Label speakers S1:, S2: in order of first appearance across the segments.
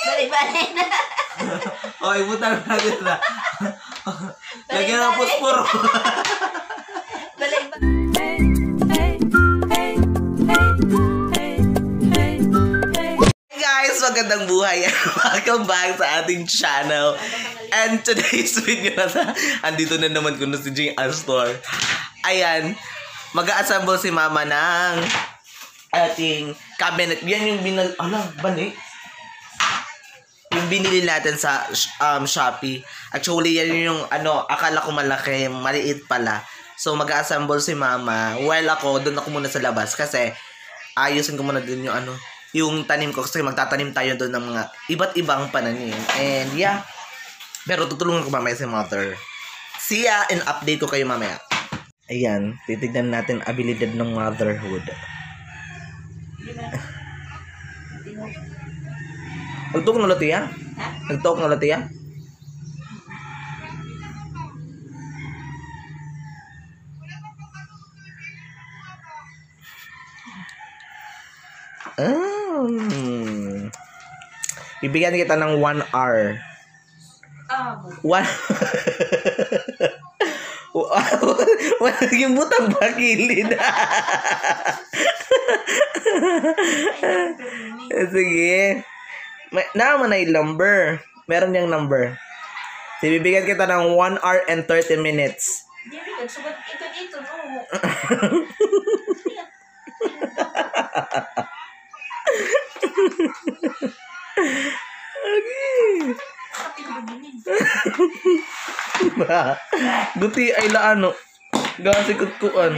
S1: Balik-balik na.
S2: O, ibutan natin na. Lagyan ng puspuro. Hey guys, magandang buhay. Welcome back sa ating channel. And today's video andito na naman ko na si Jing Astor. Ayan, mag-a-assemble si Mama ng ating cabinet. Yan yung balik. Yung binili natin sa Shopee. Actually, yan yung akala ko malaki, maliit pala. So, mag-assemble si Mama. While doon ako muna sa labas kasi ayusin ko muna din yung tanim ko kasi magtatanim tayo doon ng mga iba't ibang pananim. And yeah, pero tutulungan ko mamaya si Mother. See ya and update ko kayo mamaya. Ayan, titignan natin abilidad ng motherhood. Nagtok na latiya? Nagtok na latiya? Bibigyan kita ng 1 hour. Yung butang bakilid. Sige. Naman na yung number. Meron yung number. Bibigyan kita ng 1 hour and 30 minutes.
S1: Ito, no.
S2: Okay. Guti ay laano. Gasi kutkuan.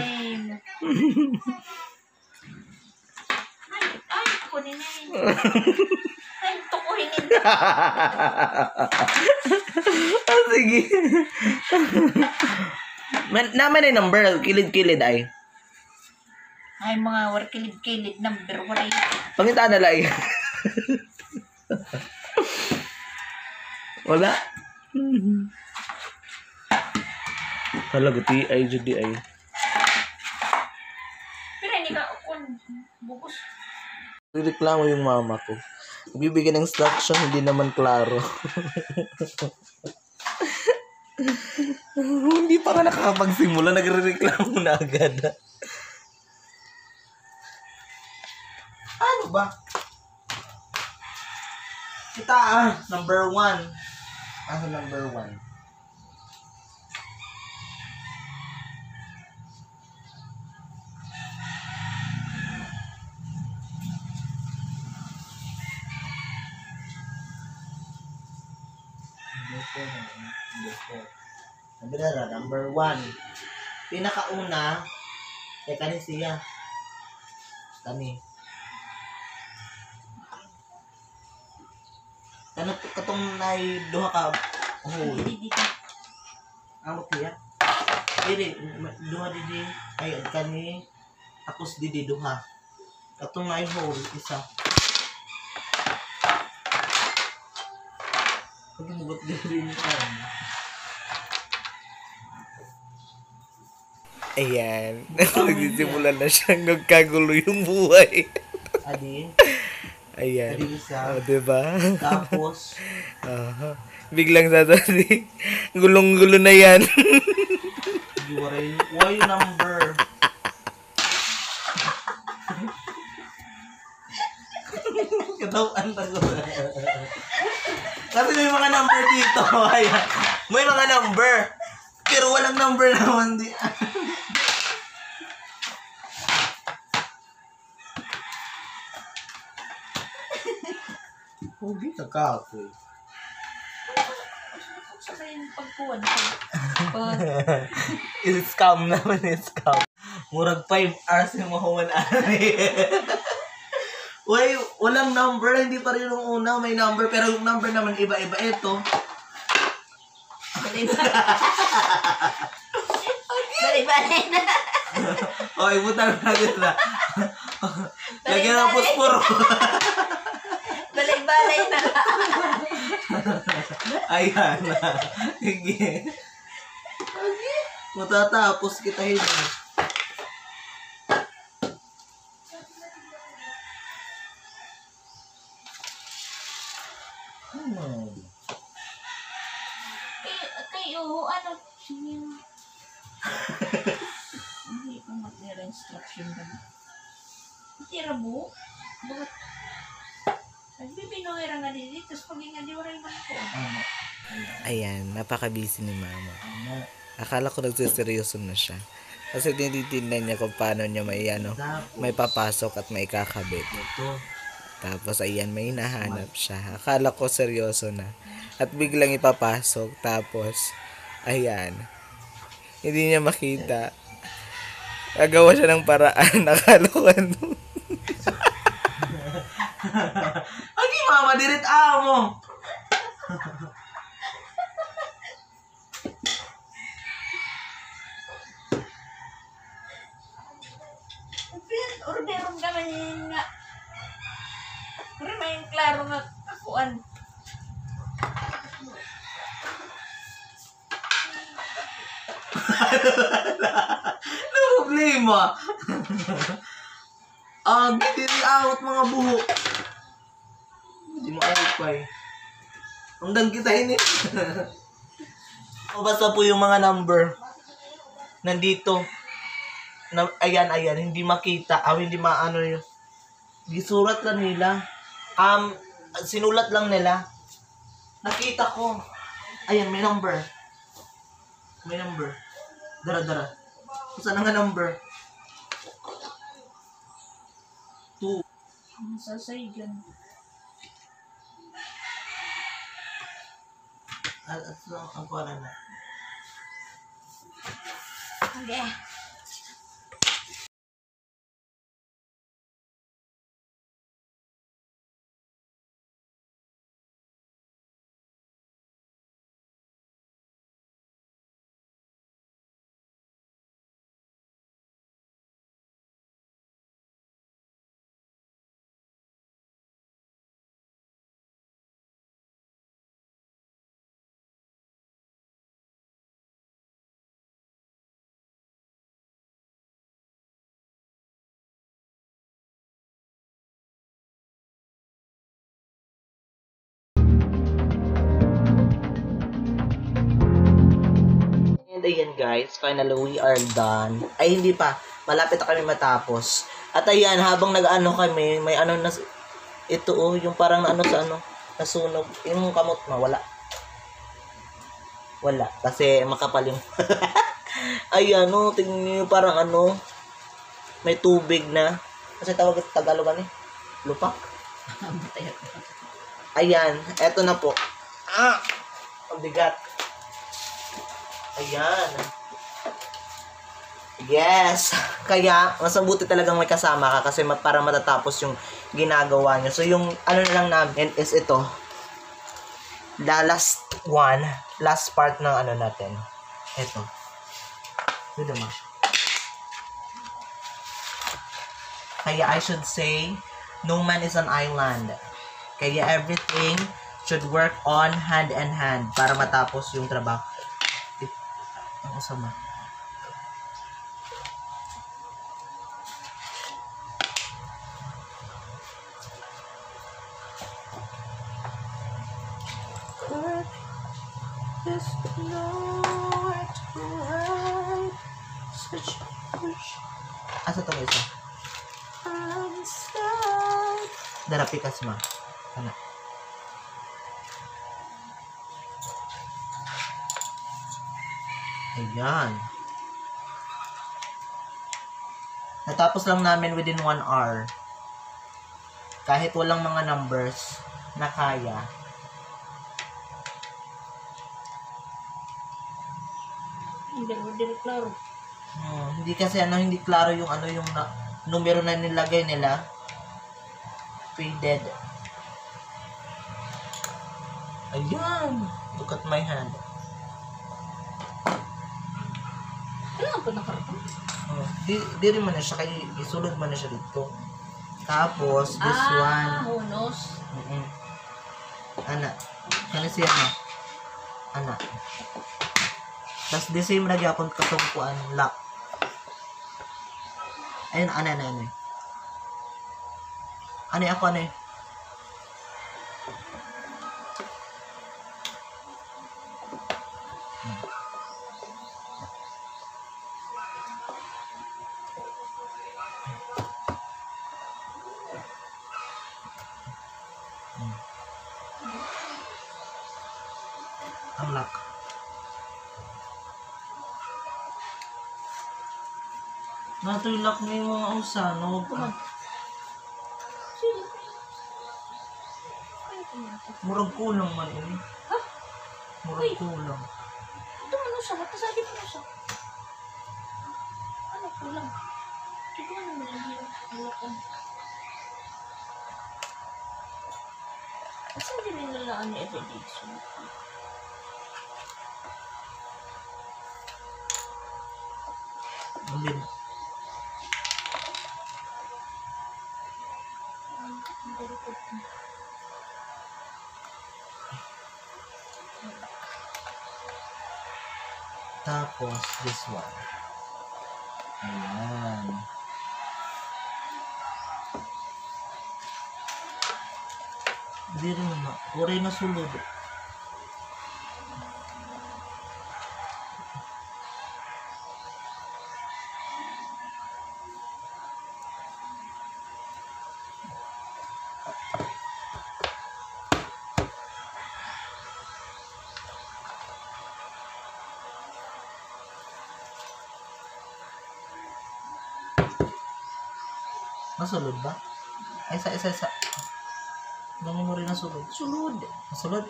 S1: Ay, kunin na yun. Ay, tukuhin yun.
S2: Sige. Naman ay number. Kilid-kilid ay.
S1: Ay, mga kilid-kilid number. Wala yun.
S2: Pangitaan na lang. Wala. Hala, guti ay, judi ay.
S1: Pero hindi ka, bukos.
S2: Reklamo yung mama ko. Bibigyan ng instruction, hindi naman klaro. Hindi pa nga nakakapagsimula, nagre-reklamo na agad. Ano ba? Kita number 1. Ano number 1? Number 1. Pinakauna, kani siya. Kani. Katong nay duha ka hole. Amo tiya. Dili duha didi ay kani tapos didi duha. Katong nay hole isa. Pagmugot diri ni kan. Ayan. Nagsisimula na siyang nagkagulo yung buhay. Adi. Ayan. O, diba? Tapos, biglang sasabi, gulong-gulo na yan. Why number? Katawan na ko. Kasi may mga number dito. Ayan. May mga number. Pero walang number naman di. Hindi nagkako eh.
S1: Sa yung pagkuhan.
S2: Scam naman eh, scam. Murag 5 hours yung mahuman ari. Uy, walang number. Hindi pa rin yung una. May number. Pero yung number naman iba-iba. Ito.
S1: Balik-balik na.
S2: O, ibutan natin na. Lagyan ng puspuro.
S1: Balik-balik na.
S2: Ayan na. Sige. Matatapos kita yun.
S1: Kayo, ano? Sige. Hindi ko matira instruction na. Matira mo? Bakit? Nagbibinohera nga din dito. Tapos pag nga di waray man ko.
S2: Ayan, napaka-busy ni mama. Akala ko nagsiseryoso na siya. Kasi tinitindan niya kung paano niya may papasok at may kakabit. Tapos ayan, may hinahanap siya. Akala ko seryoso na. At biglang ipapasok. Tapos, ayan. Hindi niya makita. Nagawa siya ng paraan. Akala ko ano. Agi mama, dirit mo.
S1: Orderon ka man nga. Pero may klaro nga kakuan.
S2: Ano problema? Diri out mga buho. Hindi mo out pa eh. Hanggang kita ini. O basta po yung mga number. Nandito. Ayan, hindi makita. Hindi maano yun. Gisurat lang nila. Sinulat lang nila. Nakita ko. Ayan, may number. May number. Dara. Saan nga number? 2.
S1: Ang sasaygan.
S2: Ang pala na.
S1: Okay.
S2: And ayan guys, finally we are done. Ay hindi pa, malapit na kami matapos. At ayan, habang nag-ano kami, may ano na, ito yung parang ano sa ano, nasunog. Yung kamot na, wala. Wala, kasi makapal yung... Ayan tingnan nyo parang ano, may tubig na. Kasi tawag ito Tagalog eh, lupa. Ayan, eto na po. Ang bigat. Ayan. Yes. Kaya, mas mabuti talagang may kasama ka kasi para matatapos yung ginagawa nyo. So, yung ano na lang namin is ito. The last one. Last part ng ano natin. Ito. Ito naman. Kaya I should say, no man is an island. Kaya everything should work on hand in hand para matapos yung trabaho. Ang sama. Asa to isa? Darapi kasma. Ano? Ayan. Natapos lang namin within 1 hour. Kahit walang mga numbers na kaya.
S1: Hindi klaro.
S2: Hindi kasi hindi klaro yung yung numero na nilagay nila. Faded. Ayan. Look at my hand.
S1: Kailangan pa nakarapang.
S2: Di rin man na siya. Kaya isulod man na siya dito. Tapos, this one.
S1: Hunos.
S2: Ana. Kaya siya na. Ana. Tapos, the same lagi akong katungkuan. Lock. Ayun, ana. Ano ako, ano
S3: Natulak na yung mga usa, no?
S1: Sige. Ay, tumata.
S3: Murag kulang man ini.
S1: Ha?
S3: Murag kulang.
S1: Ito ano siya? Matasabi mo na siya. Ano kulang? Ito ko ano malagyan. Alakan. Saan din nilalaan ni everyday?
S3: Alin. Tapos, this one. Ayan. Hindi rin naman. Oray na sulod. Nasulod ba? Ay, isa. Dami mo rin nasulod.
S1: Sulod.
S3: Nasulod?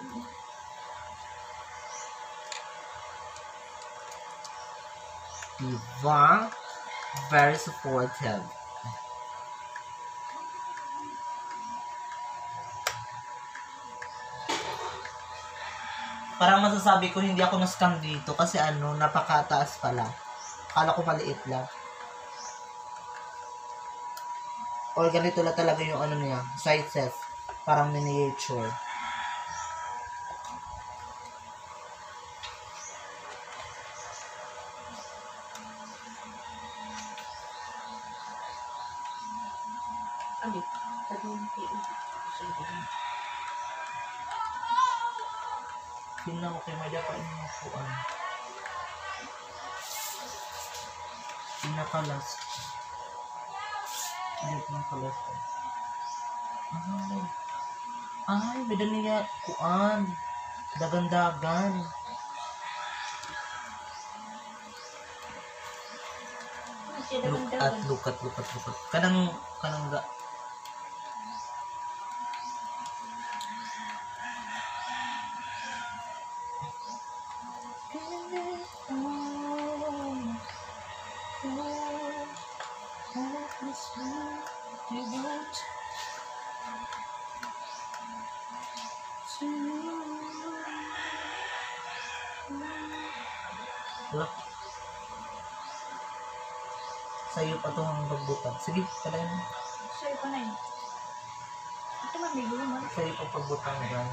S3: Diba? Very supportive. Parang masasabi ko hindi ako na-scam dito kasi ano, napakataas pala. Akala ko maliit lang. O ganito lang talaga yung ano niya, sizes. Parang miniature.
S1: Ano? Tagong PO.
S3: Tingnan ko kay Maya pa yung mapuan. Pinakalas. Hindi pinakalas. Ay, beda niya kuan. Dagan-dagan. Look at. Kanang ga. Wala. Sa'yo pa itong pagbutang. Sige, palayan mo.
S1: Sa'yo pa na yun. Ito man, may gulo man.
S3: Sa'yo pa pagbutang na.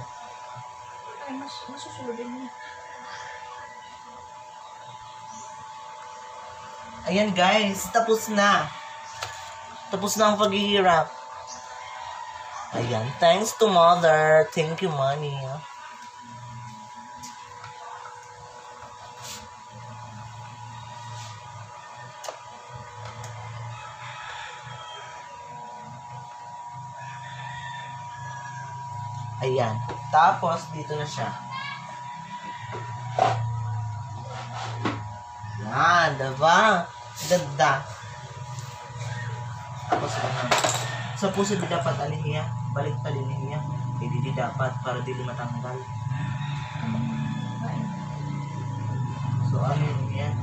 S1: Ay, masusunod din niya.
S3: Ayan guys, tapos na. Tapos na ang paghihirap. Ayan, thanks to mother. Thank you, money. Ayan. Tapos, dito na siya. Yan, diba? Ganda. Tapos, sa puso di dapat alihiya. Balik pa din niya. Hindi di dapat para di matanggal. So, ano yan?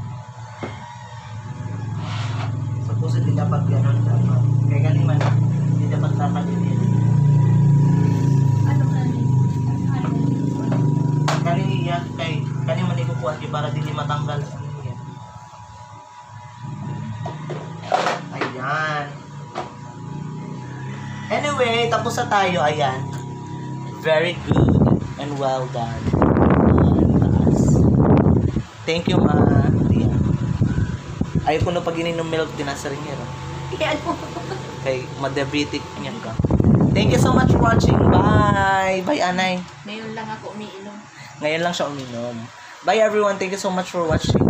S3: Sa puso di dapat gano'n dapat. Kaya galing man, di dapat dapat din.
S1: Ano ka rin?
S3: Galing iya, kay galing man ikukuha para di matanggal. Ano yan? Ayan. Anyway, tapos na tayo. Ayan. Very good and well done. Thank you, ma. Ayan. Ayaw ko na pag ininom milk, tinasa rin yan.
S1: Kaya ano?
S3: Kay madiabetic niyan ka. Thank you so much for watching. Bye! Bye, Anay.
S1: Ngayon lang ako umiinom.
S3: Ngayon lang siya uminom. Bye, everyone. Thank you so much for watching.